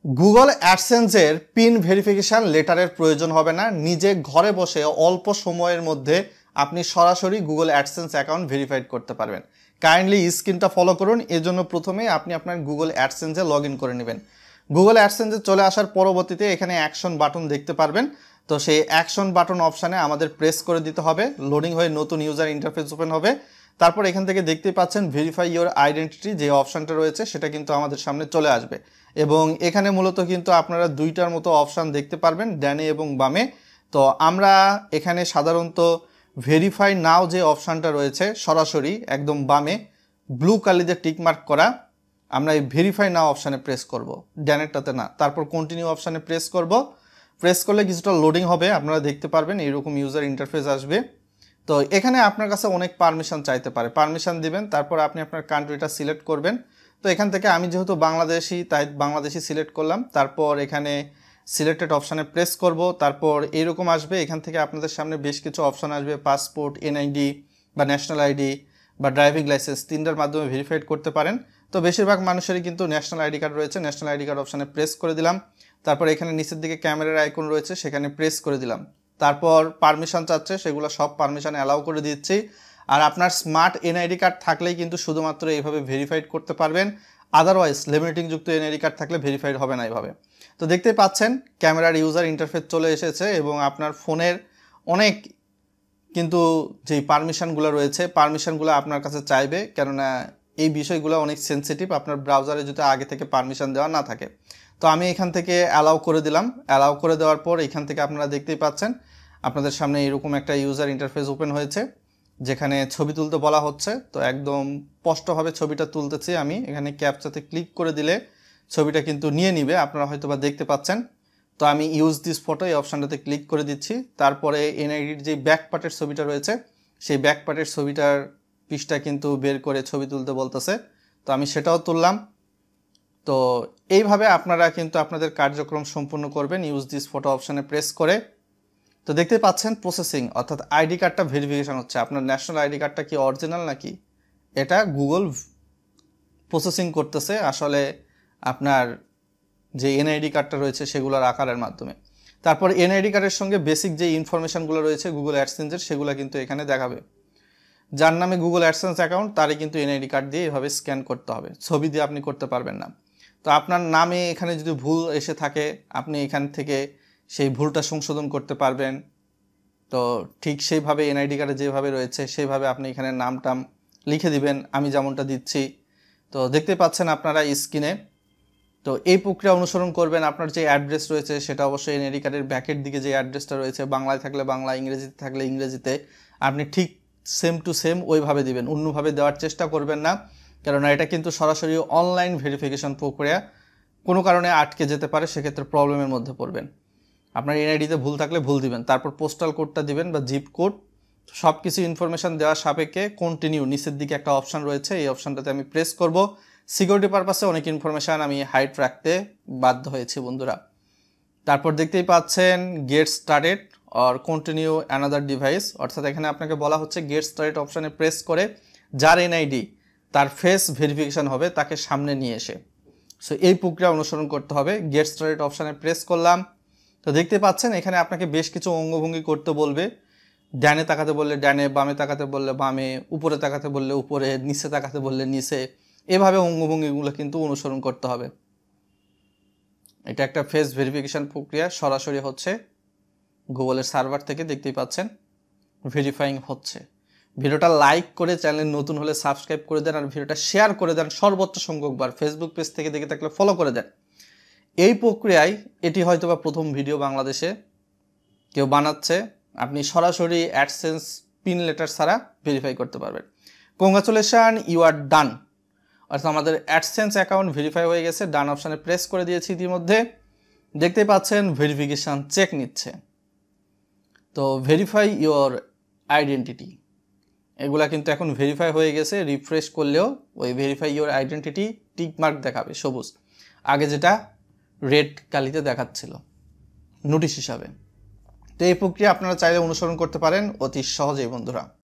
Google অ্যাডসেন্সের pin verification লেটারের প্রয়োজন হবে না। নিজে ঘরে বসে অল্প সময়ের মধ্যে আপনি সরাসরি গুগল অ্যাডসেন্স অ্যাকাউন্ট ভেরিফাইড করতে পারবেন। কাইন্ডলি স্ক্রিনটা ফলো করুন। এজন্য প্রথমে আপনি আপনার গুগল অ্যাডসেন্সে লগ ইন করে নেবেন। গুগল অ্যাডসেন্সে চলে আসার পরবর্তীতে এখানে অ্যাকশন বাটন দেখতে পারবেন। তো সেই অ্যাকশন বাটন অপশানে আমাদের প্রেস করে দিতে হবে। লোডিং হয়ে নতুন ইউজার ইন্টারফেস ওপেন হবে। তারপর এখান থেকে দেখতে পাচ্ছেন ভেরিফাই ইওর আইডেন্টিটি যে অপশানটা রয়েছে সেটা কিন্তু আমাদের সামনে চলে আসবে এবং এখানে মূলত কিন্তু আপনারা দুইটার মতো অপশান দেখতে পারবেন, ডানে এবং বামে। তো আমরা এখানে সাধারণত ভেরিফাই নাও যে অপশানটা রয়েছে সরাসরি একদম বামে ব্লু কালিতে টিকমার্ক করা, আমরা এই ভেরিফাই নাও অপশানে প্রেস করব, ডানেরটাতে না। তারপর কন্টিনিউ অপশানে প্রেস করব। প্রেস করলে কিছুটা লোডিং হবে, আপনারা দেখতে পারবেন এরকম ইউজার ইন্টারফেস আসবে। তো এখানে আপনার কাছে অনেক পারমিশন চাইতে পারে, পারমিশন দিবেন। তারপর আপনি আপনার কান্ট্রিটা সিলেক্ট করবেন। তো এখান থেকে আমি যেহেতু বাংলাদেশি তাই বাংলাদেশি সিলেক্ট করলাম। তারপর এখানে সিলেক্টেড অপশানে প্রেস করব। তারপর এরকম আসবে, এখান থেকে আপনাদের সামনে বেশ কিছু অপশান আসবে, পাসপোর্ট, এনআইডি বা ন্যাশনাল আইডি বা ড্রাইভিং লাইসেন্স, তিনটার মাধ্যমে ভেরিফাইড করতে পারেন। তো বেশিরভাগ মানুষেরই কিন্তু ন্যাশনাল আইডি কার্ড রয়েছে। ন্যাশনাল আইডি কার্ড অপশানে প্রেস করে দিলাম। তারপর এখানে নিচের দিকে ক্যামেরার আইকন রয়েছে, সেখানে প্রেস করে দিলাম। তারপর পারমিশন চাচ্ছে, সেগুলো সব পারমিশন অ্যালাউ করে দিচ্ছি। আর আপনার স্মার্ট এনআইডি কার্ড থাকলেই কিন্তু শুধুমাত্র এইভাবে ভেরিফাইড করতে পারবেন। আদারওয়াইজ লিমিটিং যুক্ত এনআইডি কার্ড থাকলে ভেরিফাইড হবে না এইভাবে। তো দেখতেই পাচ্ছেন ক্যামেরার ইউজার ইন্টারফেস চলে এসেছে এবং আপনার ফোনের অনেক কিন্তু যেই পারমিশনগুলো রয়েছে পারমিশনগুলো আপনার কাছে চাইবে, কেননা এই বিষয়গুলো অনেক সেন্সিটিভ আপনার ব্রাউজারে যদি আগে থেকে পারমিশন দেওয়া না থাকে। তো আমি এখান থেকে অ্যালাউ করে দিলাম। অ্যালাউ করে দেওয়ার পর এখান থেকে আপনারা দেখতেই পাচ্ছেন আপনাদের সামনে এরকম একটা ইউজার ইন্টারফেস ওপেন হয়েছে যেখানে ছবি তুলতে বলা হচ্ছে। তো একদম স্পষ্টভাবে ছবিটা তুলতেছি আমি। এখানে ক্যাপচাতে ক্লিক করে দিলে ছবিটা কিন্তু নিয়ে নিবে, আপনারা হয়তো বা দেখতে পাচ্ছেন। তো আমি ইউজ দিস ফটো এই অপশানটাতে ক্লিক করে দিচ্ছি। তারপরে এনআইডির যে ব্যাক পার্টের ছবিটা রয়েছে সেই ব্যাক পার্টের ছবিটার পিসটা কিন্তু বের করে ছবি তুলতে বলতেছে। তো আমি সেটাও তুললাম। তো এইভাবে আপনারা কিন্তু আপনাদের কার্যক্রম সম্পূর্ণ করবেন ইউজ দিস ফটো অপশানে প্রেস করে। তো দেখতে পাচ্ছেন প্রসেসিং, অর্থাৎ আইডি কার্ডটা ভেরিফিকেশান হচ্ছে। আপনার ন্যাশনাল আইডি কার্ডটা কি অরিজিনাল নাকি এটা গুগল প্রসেসিং করতেছে আসলে আপনার যে এনআইডি কার্ডটা রয়েছে সেগুলোর আকারের মাধ্যমে। তারপর এনআইডি কার্ডের সঙ্গে বেসিক যে ইনফরমেশানগুলো রয়েছে গুগল অ্যাডসেন্সের সেগুলো কিন্তু এখানে দেখাবে। যার নামে গুগল অ্যাডসেন্স অ্যাকাউন্ট তারই কিন্তু এনআইডি কার্ড দিয়ে এভাবে স্ক্যান করতে হবে, ছবি দিয়ে আপনি করতে পারবেন না। তো আপনার নামে এখানে যদি ভুল এসে থাকে আপনি এখান থেকে সেই ভুলটা সংশোধন করতে পারবেন। তো ঠিক সেইভাবে এনআইডি কার্ডে যেভাবে রয়েছে সেইভাবে আপনি এখানে নামটাম লিখে দিবেন, আমি যেমনটা দিচ্ছি। তো দেখতে পাচ্ছেন আপনারা স্ক্রিনে। তো এই প্রক্রিয়া অনুসরণ করবেন। আপনার যে অ্যাড্রেস রয়েছে সেটা অবশ্যই এনআইডি কার্ডের ব্যাকের দিকে যে অ্যাড্রেসটা রয়েছে বাংলায় থাকলে বাংলা, ইংরেজিতে থাকলে ইংরেজিতে আপনি ঠিক সেম টু সেম ওইভাবে দিবেন, অন্যভাবে দেওয়ার চেষ্টা করবেন না, কেননা এটা কিন্তু সরাসরি অনলাইন ভেরিফিকেশন প্রক্রিয়া, কোনো কারণে আটকে যেতে পারে, সেক্ষেত্রে প্রবলেমের মধ্যে পড়বেন। আপনার এনআইডিতে ভুল থাকলে ভুল দিবেন, তারপর পোস্টাল কোডটা দিবেন বা জিপ কোড। সব কিছু ইনফরমেশান দেওয়ার সাপেক্ষে কন্টিনিউ নিচের দিকে একটা অপশান রয়েছে, এই অপশানটাতে আমি প্রেস করব। সিকিউরিটি পারপাসে অনেক ইনফরমেশান আমি হাইড রাখতে বাধ্য হয়েছি বন্ধুরা। তারপর দেখতেই পাচ্ছেন get started or continue another device, অর্থাৎ এখানে আপনাকে বলা হচ্ছে গেট স্টার্টেড অপশানে প্রেস করে যার এনআইডি তার ফেস ভেরিফিকেশান হবে তাকে সামনে নিয়ে এসে। সো এই প্রক্রিয়া অনুসরণ করতে হবে। গেট স্টার্টেড অপশানে প্রেস করলাম। তো দেখতে পাচ্ছেন এখানে আপনাকে বেশ কিছু অঙ্গভঙ্গি করতে বলবে। ডানে তাকাতে বললে ডানে, বামে তাকাতে বললে বামে, উপরে তাকাতে বললে উপরে, নিচে তাকাতে বললে নিচে, এভাবে অঙ্গভঙ্গিগুলো কিন্তু অনুসরণ করতে হবে। এটা একটা ফেস ভেরিফিকেশান প্রক্রিয়া, সরাসরি হচ্ছে গুগলের সার্ভার থেকে, দেখতেই পাচ্ছেন ভেরিফাইং হচ্ছে। ভিডিওটা লাইক করে চ্যানেল নতুন হলে সাবস্ক্রাইব করে দেন, আর ভিডিওটা শেয়ার করে দেন সর্বোচ্চ সংখ্যকবার। ফেসবুক পেজ থেকে দেখে থাকলে ফলো করে দেন। এই প্রক্রিয়ায় এটি হয়তোবা প্রথম ভিডিও বাংলাদেশে কেউ বানাচ্ছে। আপনি সরাসরি অ্যাডসেন্স পিন লেটার ছাড়া ভেরিফাই করতে পারবেন। কংগ্রাচুলেশন, ইউ আর ডান। অর্থাৎ আমাদের অ্যাডসেন্স অ্যাকাউন্ট ভেরিফাই হয়ে গেছে। ডান অপশানে প্রেস করে দিয়েছি ইতিমধ্যে। দেখতেই পাচ্ছেন ভেরিফিকেশান চেক নিচ্ছে। তো ভেরিফাই ইওর আইডেন্টিটি, এগুলা কিন্তু এখন ভেরিফাই হয়ে গেছে। রিফ্রেশ করলেও ওই verify your identity tick mark দেখাবে সবুজ, আগে যেটা রেড কালিতে দেখাচ্ছিল নোটিশ হিসাবে। তো এই প্রক্রিয়া আপনারা চাইলে অনুসরণ করতে পারেন অতি সহজেই বন্ধুরা।